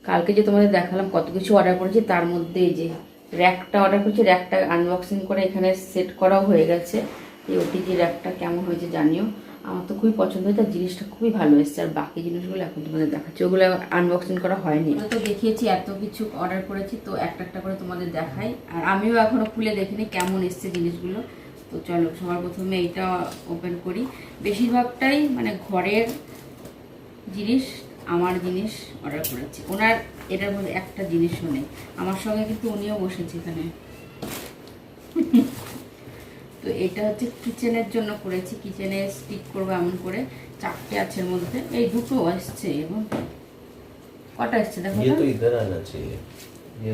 কালকে যে তোমাদের দেখালাম কত কিছু অর্ডার করেছি, তার মধ্যে এই যে র্যাকটা অর্ডার করেছি। র্যাকটা আনবক্সিং করে এখানে সেট করাও হয়ে গেছে। এই ওটিজি র্যাকটা কেমন হয়েছে জানিও। আমার তো খুবই পছন্দ হয়েছে, আর জিনিসটা খুবই ভালো এসেছে। আর বাকি জিনিসগুলো এখন তোমাদের দেখাচ্ছি, ওগুলো আনবক্সিং করা হয়নি। তো দেখিয়েছি এত কিছু অর্ডার করেছি, তো একটা একটা করে তোমাদের দেখাই। আর আমিও এখনো খুলে দেখিনি কেমন এসছে জিনিসগুলো। তো চলো সবার প্রথমে এইটা ওপেন করি। বেশিরভাগটাই মানে ঘরের জিনিস, আমার জিনিস অর্ডার করেছি। ওনার এটার মধ্যে একটা জিনিসও নেই। আমার সঙ্গে কিন্তু উনিও বসেছে এখানে। তো এটা হচ্ছে কিচেনের জন্য করেছি, কিচেনে স্টিক করবো এমন করে। 4টে আছে এর মধ্যে, এই দুটো আসছে। এবং কটা আসছে দেখো ये तो इधर आना चाहिए, ये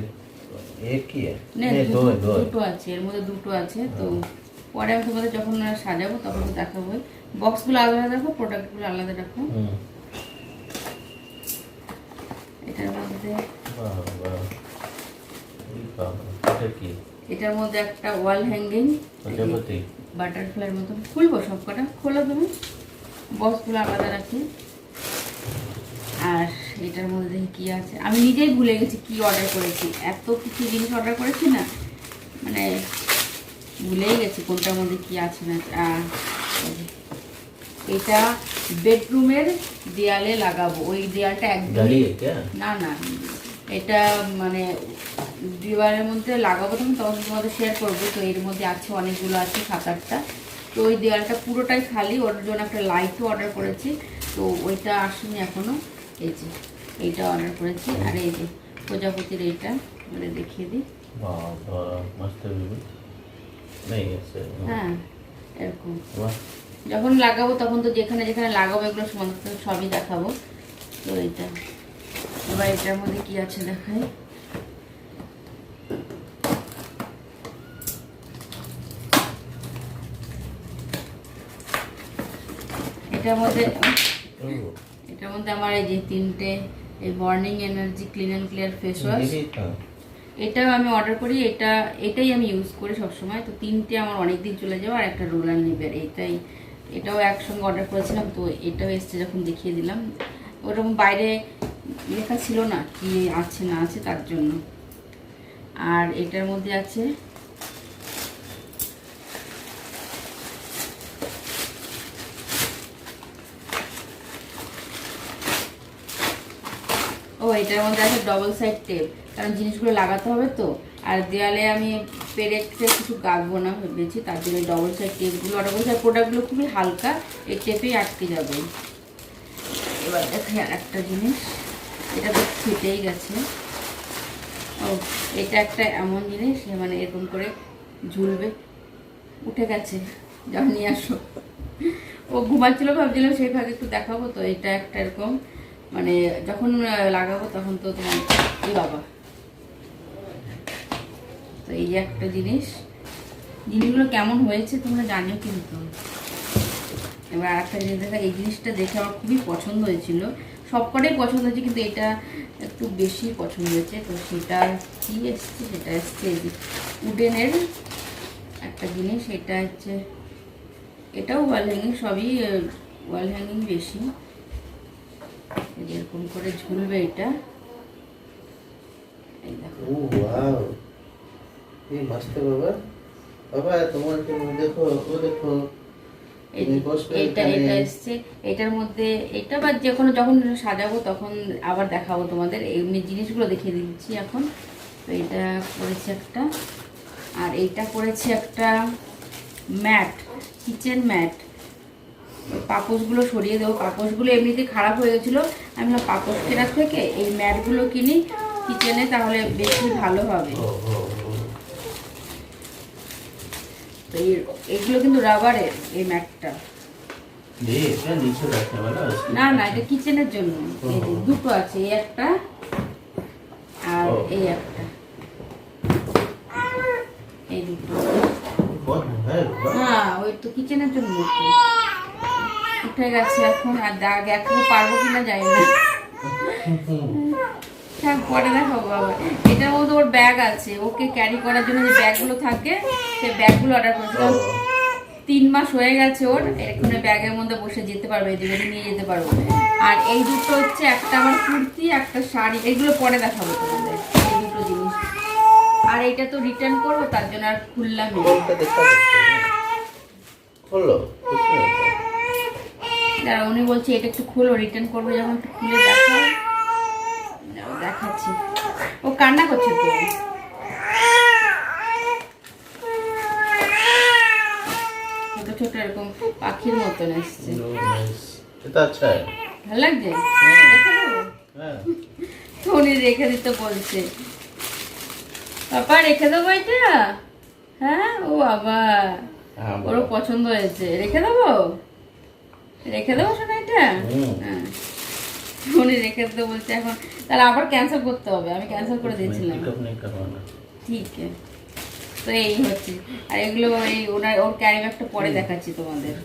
एक ही है नहीं दो है, दो है। দুটো আছে এর মধ্যে, দুটো আছে। তো পরে আমি তোমাদের যখন সাজাবো তখন তো দেখাবো। বক্সগুলো আলাদা রাখো, প্রোডাক্টগুলো আলাদা রাখো। এটার মধ্যে এটার মধ্যে একটা ওয়াল হ্যাঙ্গিং বাটারফ্লাইয়ের মতো। খুলবো সব কটা, খোলো তুমি। বক্সগুলো আলাদা রাখি। আর এটার মধ্যে কি আছে আমি নিজেই ভুলে গেছি কি অর্ডার করেছি। এত কিছু জিনিস অর্ডার করেছি না, মানে ভুলেই গেছি কোনটার মধ্যে কি আছে না। এটা বেডরুমের দেয়ালে লাগাবো। ওই দেয়ালটা একদম না না, এটা মানে দেওয়ালের মধ্যে লাগাবো, তখন তোমাদের শেয়ার করবো। তো এর মধ্যে আছে অনেকগুলো, আছে 7-8টা। তো ওই দেওয়ালটা পুরোটাই খালি। ওর জন্য একটা লাইটও অর্ডার করেছি, তো ওইটা আসেনি এখনো। এই যে এইটা অর্ডার করেছি। আর এই যে প্রজাপতির এইটা মানে দেখিয়ে দিই। হ্যাঁ এরকম যখন লাগাবো তখন তো যেখানে যেখানে লাগাবো এগুলো সমস্ত সবই দেখাবো। তো এইটা এবার এটার মধ্যে কি আছে দেখাই। এটার মধ্যে আমার এই যে 3টে এই morning energy clean and clear face wash, এটাও আমি অর্ডার করি। এটাই আমি ইউজ করি সবসময়। তো 3টে আমার অনেকদিন চলে যাবে। আর একটা রোলার নিবের, এটাও একসঙ্গে অর্ডার করেছিলাম। তো এটাও এসছে যখন দেখিয়ে দিলাম। ওরকম বাইরে লেখা ছিল না কি আছে না আছে, তার জন্য। আর এটার মধ্যে আছে এটার মধ্যে আছে ডবল সাইড টেপ, কারণ জিনিসগুলো লাগাতে হবে তো। আর দেয়ালে আমি পেরেকটা কিছু গাঁথবো না ভেবেছি, তার জন্য ডবল সাইড টেপগুলো অর্ডার করেছি। আর প্রোডাক্টগুলো খুবই হালকা, এই টেপেই আটকে যাবে। এবার দেখাই আর একটা জিনিস, এটা তো ফেটেই গেছে। এটা একটা এমন জিনিস মানে এরকম করে ঝুলবে, উঠে গেছে, যা নিয়ে আসো। ও ঘুমাচ্ছিল, ভাবছিলাম সেই ভাগে একটু দেখাবো। তো এটা একটা এরকম মানে যখন লাগাবো তখন তো তোমার এই বাবা। তো এই যে একটা জিনিসগুলো কেমন হয়েছে তোমরা জানিও কিন্তু। এবার আর একটা জিনিস দেখা, এই জিনিসটা দেখে আমার খুবই পছন্দ হয়েছিল। সবকটাই পছন্দ হয়েছে, কিন্তু এটা একটু বেশি পছন্দ হয়েছে। তো সেটা কি এসছে, সেটা এসছে উডেনের একটা জিনিস। এটা হচ্ছে, এটাও ওয়াল হ্যাঙ্গিং, সবই ওয়াল হ্যাঙ্গিং বেশি। এরকম করে ঝুলবে এটা। এই দেখো, ও ওয়াও, এই মস্ত বাবা। বাবা তোমার কি দেখো, ও দেখো এটা এসছে। এটার মধ্যে এটা বা যখন সাজাবো তখন আবার দেখাবো তোমাদের। এমনি জিনিসগুলো দেখিয়ে দিচ্ছি এখন। তো এটা করেছি একটা, আর এইটা করেছি একটা ম্যাট, কিচেন ম্যাট। পাপোশগুলো সরিয়ে দেবো। পাপোশগুলো এমনিতে খারাপ হয়ে গেছিলো। আমি ভাবলাম পাপোশ কেনার থেকে এই ম্যাটগুলো কিনি কিচেনে, তাহলে বেশি ভালো হবে। তো এইগুলো কিন্তু রাবারের, এই ম্যাটটা। না না, এটা কিচেনের জন্য। এই যে দুটো আছে, এই একটা আর এই একটা, এই দুটো। হ্যাঁ ওই তো কিচেনের জন্য উঠে গেছে এখন। আর দাগ এখন পারবো কিনা জানি না, পরে দেখো বাবা। এটার মধ্যে ওর ব্যাগ আছে, ওকে ক্যারি করার জন্য যে ব্যাগগুলো থাকে সেই ব্যাগগুলো অর্ডার করেছিলাম। 3 মাস হয়ে গেছে ওর, এখানে ব্যাগের মধ্যে বসে যেতে পারবে, এদিকে নিয়ে যেতে পারবো। আর এই দুটো হচ্ছে একটা আমার কুর্তি, একটা শাড়ি, এগুলো পরে দেখাবো তোমাদের, এই দুটো জিনিস। আর এইটা তো রিটার্ন করবো, তার জন্য আর খুললাম। কোনটা দেখা যাচ্ছে না। খোলো, খুশি হয়েছে। দাঁড়া, উনি বলছে এটা একটু খুলো, রিটার্ন করবো যখন একটু খুলে দেখাও। দাঁড়াও, দেখাচ্ছি। ও কান্না করছে তো। ছোট ছোট এরকম পাখির মতন এসছে, এটা আচ্ছা। ভালো লাগছে। হুম। রেখে দেবো? হ্যাঁ। তো উনি রেখে দিতে বলছে। পাপা রেখে দেবো এটা? হ্যাঁ, ও বাবা, হ্যাঁ, ওরও বলো। পছন্দ হয়েছে। রেখে দেবো? রেখে দেবো শোনা এটা? হুম। হ্যাঁ, উনি রেখে দিতে বলছে এখন। তাহলে আবার ক্যান্সেল করতে হবে, আমি ক্যান্সেল করে দিয়েছিলাম। পিকআপ নেই করবানা। ঠিক আছে, তো এই হচ্ছে। আর এগুলো ওর ক্যারি ব্যাগটা পরে দেখাচ্ছি তোমাদের।